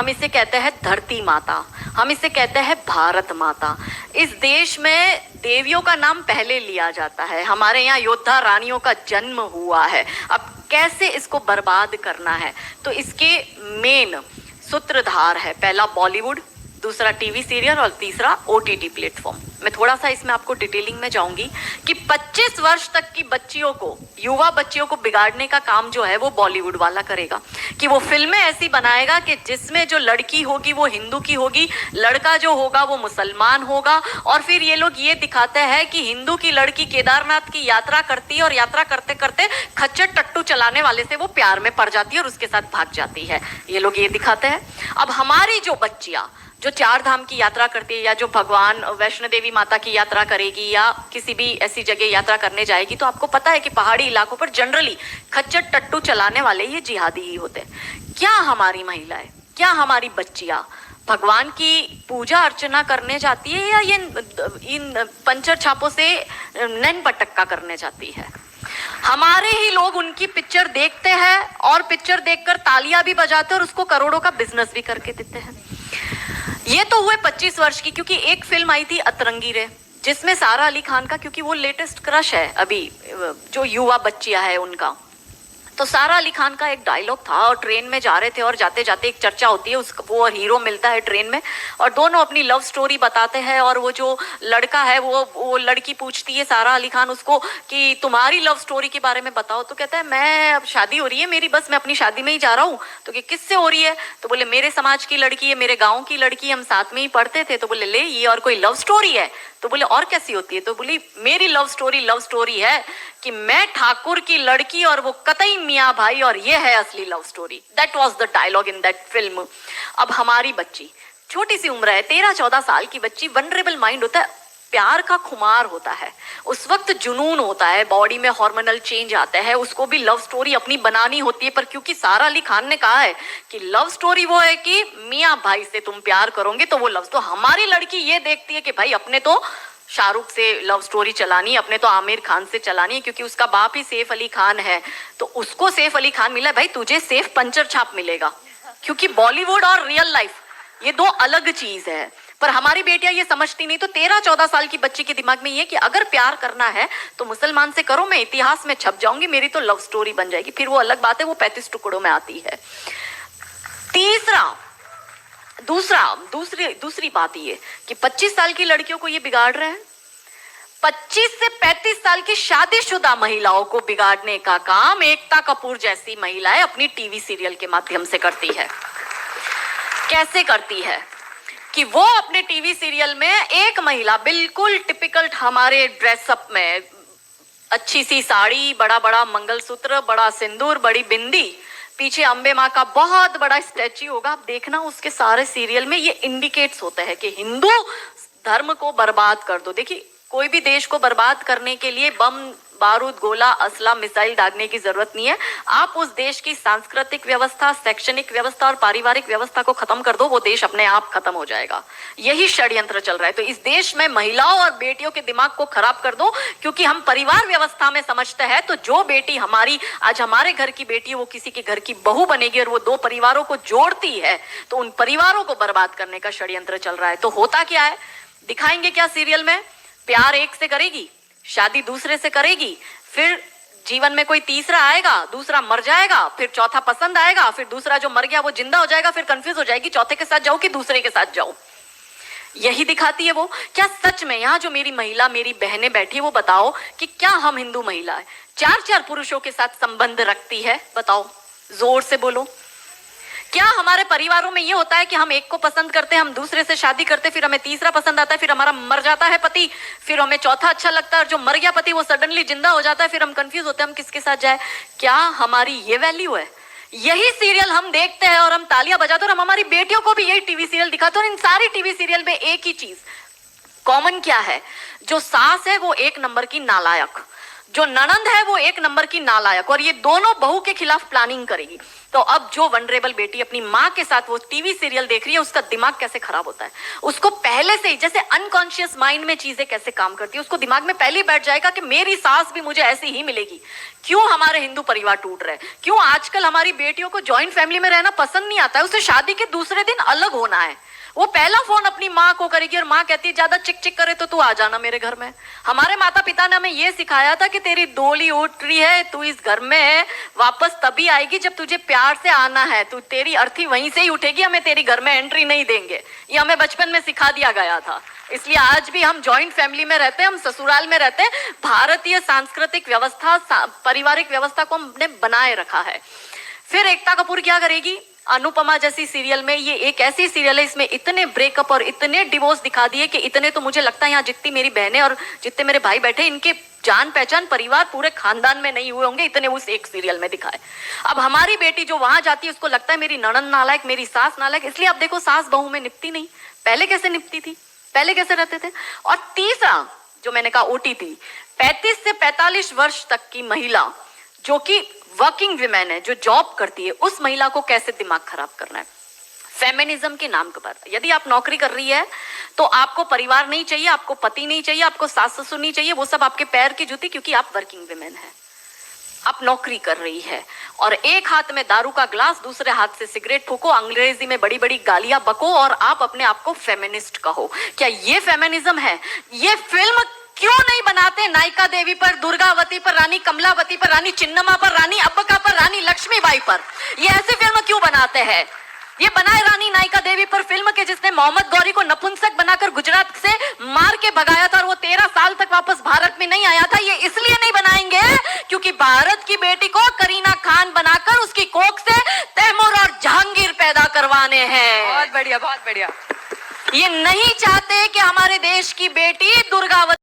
हम इसे कहते हैं धरती माता, हम इसे कहते हैं भारत माता। इस देश में देवियों का नाम पहले लिया जाता है, हमारे यहाँ योद्धा रानियों का जन्म हुआ है। अब कैसे इसको बर्बाद करना है, तो इसके मेन सूत्रधार है, पहला बॉलीवुड, दूसरा टीवी सीरियल और तीसरा ओटीटी प्लेटफॉर्म। मैं थोड़ा सा इसमें आपको डिटेलिंग में जाऊंगी कि 25 वर्ष तक की बच्चियों को, युवा बच्चियों को बिगाड़ने का काम जो है वो बॉलीवुड वाला करेगा, कि वो फिल्में ऐसी बनाएगा कि जिसमें जो लड़की होगी वो हिंदू की होगी, लड़का जो होगा वो मुसलमान होगा, और फिर ये लोग ये दिखाते हैं कि हिंदू की लड़की केदारनाथ की यात्रा करती है और यात्रा करते करते खच्चर टट्टू चलाने वाले से वो प्यार में पड़ जाती है और उसके साथ भाग जाती है। ये लोग ये दिखाते हैं। अब हमारी जो बच्चियां जो 4 धाम की यात्रा करती है, या जो भगवान वैष्णो देवी माता की यात्रा करेगी, या किसी भी ऐसी जगह यात्रा करने जाएगी, तो आपको पता है कि पहाड़ी इलाकों पर जनरली खच्चर टट्टू चलाने वाले ये जिहादी ही होते हैं। क्या हमारी महिलाएं, क्या हमारी बच्चियां भगवान की पूजा अर्चना करने जाती है, या ये इन पंचर छापों से नैन पटक्का करने जाती है? हमारे ही लोग उनकी पिक्चर देखते हैं और पिक्चर देखकर तालियां भी बजाते हैं और उसको करोड़ों का बिजनेस भी करके देते हैं। ये तो हुए 25 वर्ष की, क्योंकि एक फिल्म आई थी अतरंगी रे, जिसमें सारा अली खान का, क्योंकि वो लेटेस्ट क्रश है अभी जो युवा बच्चियां है उनका, तो सारा अली खान का एक डायलॉग था और ट्रेन में जा रहे थे और जाते जाते एक चर्चा होती है, उसका वो हीरो मिलता है ट्रेन में और दोनों अपनी लव स्टोरी बताते हैं, और वो जो लड़का है वो लड़की पूछती है सारा अली खान उसको कि तुम्हारी लव स्टोरी के बारे में बताओ, तो कहता है मैं, अब शादी हो रही है मेरी, बस मैं अपनी शादी में ही जा रहा हूँ। तो कि किससे हो रही है? तो बोले मेरे समाज की लड़की है, मेरे गाँव की लड़की, हम साथ में ही पढ़ते थे। तो बोले ले, ये और कोई लव स्टोरी है? तो बोले और कैसी होती है? तो बोली मेरी लव स्टोरी है कि मैं ठाकुर की लड़की और वो कतई मियाँ भाई, और ये है असली love story. That was the dialogue in that film. अब हमारी बच्ची छोटी सी उम्र है, 13-14 साल की बच्ची, वनरेबल माइंड होता है, प्यार का खुमार होता है, उस वक्त जुनून होता है, बॉडी में हार्मोनल चेंज आता है, उसको भी लव स्टोरी अपनी बनानी होती है। पर क्योंकि सारा अली खान ने कहा है कि लव स्टोरी वो है कि मियाँ भाई से तुम प्यार करोगे तो वो लव, तो हमारी लड़की ये देखती है कि भाई अपने तो शाहरुख से लव स्टोरी चलानी, अपने तो आमिर खान से चलानी है, क्योंकि उसका बाप ही सैफ अली खान है, तो उसको सैफ अली खान मिला, भाई तुझे सैफ पंचर छाप मिलेगा। क्योंकि बॉलीवुड और रियल लाइफ ये दो अलग चीज है। पर हमारी बेटियां ये समझती नहीं। तो 13-14 साल की बच्ची के दिमाग में ये कि अगर प्यार करना है तो मुसलमान से करो, मैं इतिहास में छप जाऊंगी, मेरी तो लव स्टोरी बन जाएगी। फिर वो अलग बात है, वो 35 टुकड़ों में आती है। दूसरी बात ये कि 25 साल की लड़कियों को ये बिगाड़ रहे हैं। 25 से 35 साल की शादीशुदा महिलाओं को बिगाड़ने का काम एकता कपूर जैसी महिलाएं अपनी टीवी सीरियल के माध्यम से करती है। कैसे करती है कि वो अपने टीवी सीरियल में एक महिला बिल्कुल टिपिकल हमारे ड्रेसअप में, अच्छी सी साड़ी, बड़ा बड़ा मंगलसूत्र, बड़ा सिंदूर, बड़ी बिंदी, पीछे अंबे माँ का बहुत बड़ा स्टैच्यू होगा। आप देखना उसके सारे सीरियल में ये इंडिकेट्स होते हैं कि हिंदू धर्म को बर्बाद कर दो। देखिए कोई भी देश को बर्बाद करने के लिए बम, बारूद, गोला, असला, मिसाइल दागने की जरूरत नहीं है। आप उस देश की सांस्कृतिक व्यवस्था, शैक्षणिक व्यवस्था और पारिवारिक व्यवस्था को खत्म कर दो, वो देश अपने आप खत्म हो जाएगा। यही षड्यंत्र चल रहा है। तो इस देश में महिलाओं और बेटियों के दिमाग को खराब कर दो, क्योंकि हम परिवार व्यवस्था में समझते हैं तो जो बेटी हमारी, आज हमारे घर की बेटी है, वो किसी के घर की बहू बनेगी और वो 2 परिवारों को जोड़ती है, तो उन परिवारों को बर्बाद करने का षड्यंत्र चल रहा है। तो होता क्या है, दिखाएंगे क्या सीरियल में? प्यार एक से करेगी, शादी दूसरे से करेगी, फिर जीवन में कोई तीसरा आएगा, दूसरा मर जाएगा, फिर चौथा पसंद आएगा, फिर दूसरा जो मर गया वो जिंदा हो जाएगा, फिर कंफ्यूज हो जाएगी चौथे के साथ जाऊं कि दूसरे के साथ जाऊं। यही दिखाती है वो। क्या सच में यहाँ जो मेरी महिला, मेरी बहनें बैठी है, वो बताओ कि क्या हम हिंदू महिला है 4-4 पुरुषों के साथ संबंध रखती है? बताओ, जोर से बोलो। क्या हमारे परिवारों में ये होता है कि हम एक को पसंद करते हैं, हम दूसरे से शादी करते, फिर हमें तीसरा पसंद आता है, फिर हमारा मर जाता है पति, फिर हमें चौथा अच्छा लगता है, और जो मर गया पति वो सडनली जिंदा हो जाता है, फिर हम कंफ्यूज होते हैं हम किसके साथ जाए? क्या हमारी ये वैल्यू है? यही सीरियल हम देखते हैं और हम तालियां बजाते हैं, और हम हमारी बेटियों को भी यही टीवी सीरियल दिखाते हैं। और इन सारी टीवी सीरियल में एक ही चीज कॉमन क्या है, जो सास है वो 1 नंबर की नालायक, जो ननंद है वो एक नंबर की नालायक, और ये दोनों बहू के खिलाफ प्लानिंग करेगी। तो अब जो वनरेबल बेटी अपनी माँ के साथ वो टीवी सीरियल देख रही है, उसका दिमाग कैसे खराब होता है, उसको पहले से ही जैसे अनकॉन्शियस माइंड में चीजें कैसे काम करती है, उसको दिमाग में पहले ही बैठ जाएगा कि मेरी सास भी मुझे ऐसी ही मिलेगी। क्यों हमारे हिंदू परिवार टूट रहे, क्यों आजकल हमारी बेटियों को जॉइंट फैमिली में रहना पसंद नहीं आता है, उसे शादी के दूसरे दिन अलग होना है। वो पहला फोन अपनी माँ को करेगी और माँ कहती है ज्यादा चिक चिक करे तो तू आ जाना मेरे घर में। हमारे माता पिता ने हमें ये सिखाया था कि तेरी डोली उठ रही है, तू इस घर में वापस तभी आएगी जब तुझे प्यार से आना है, तू तेरी अर्थी वहीं से ही उठेगी, हमें तेरी घर में एंट्री नहीं देंगे। ये हमें बचपन में सिखा दिया गया था। इसलिए आज भी हम जॉइंट फैमिली में रहते हैं, हम ससुराल में रहते हैं। भारतीय सांस्कृतिक व्यवस्था, पारिवारिक व्यवस्था को हमने बनाए रखा है। फिर एकता कपूर क्या करेगी, अनुपमा जैसी सीरियल में, ये एक ऐसी सीरियल है इसमें इतने ब्रेकअप और इतने डिवोर्स दिखा दिए कि इतने तो मुझे लगता है यहाँ जितनी मेरी बहनें और जितने मेरे भाई बैठे, इनके जान पहचान परिवार पूरे खानदान में नहीं हुए होंगे, इतने उस एक सीरियल में दिखाए। अब हमारी बेटी जो वहां जाती है उसको लगता है मेरी ननंद नालायक, मेरी सास नालायक। इसलिए आप देखो सास बहू में निपटी नहीं, पहले कैसे निपटी थी, पहले कैसे रहते थे। और तीसरा जो मैंने कहा ओटीटी, 35 से 45 वर्ष तक की महिला जो कि वर्किंग विमेन है, जो जॉब करती है, उस महिला को कैसे दिमाग खराब करना है फेमिनिज्म के नाम पर। यदि आप नौकरी कर रही है तो आपको परिवार नहीं चाहिए, आपको पति नहीं चाहिए, आपको सास ससुर नहीं चाहिए, वो सब आपके पैर की जूती, क्योंकि आप वर्किंग विमेन है, आप नौकरी कर रही है। और एक हाथ में दारू का ग्लास, दूसरे हाथ से सिगरेट फूको, अंग्रेजी में बड़ी बड़ी गालियां बको और आप अपने आप को फेमिनिस्ट कहो। क्या ये फेमिनिज्म है? ये फिल्म क्यों नहीं बनाते नायिका देवी पर, दुर्गावती पर, रानी कमलावती पर, रानी चिन्नमा पर, रानी अब्बका पर, रानी लक्ष्मीबाई पर? ये ऐसी फिल्म क्यों बनाते हैं? ये बनाए रानी नायिका देवी पर फिल्म के जिसने मोहम्मद गौरी को नपुंसक बनाकर गुजरात से मार के भगाया था और वो 13 साल तक वापस भारत में नहीं आया था। ये इसलिए नहीं बनाएंगे क्योंकि भारत की बेटी को करीना खान बनाकर उसकी कोख से तैमूर और जहांगीर पैदा करवाने हैं। बहुत बढ़िया, बहुत बढ़िया। ये नहीं चाहते कि हमारे देश की बेटी दुर्गावती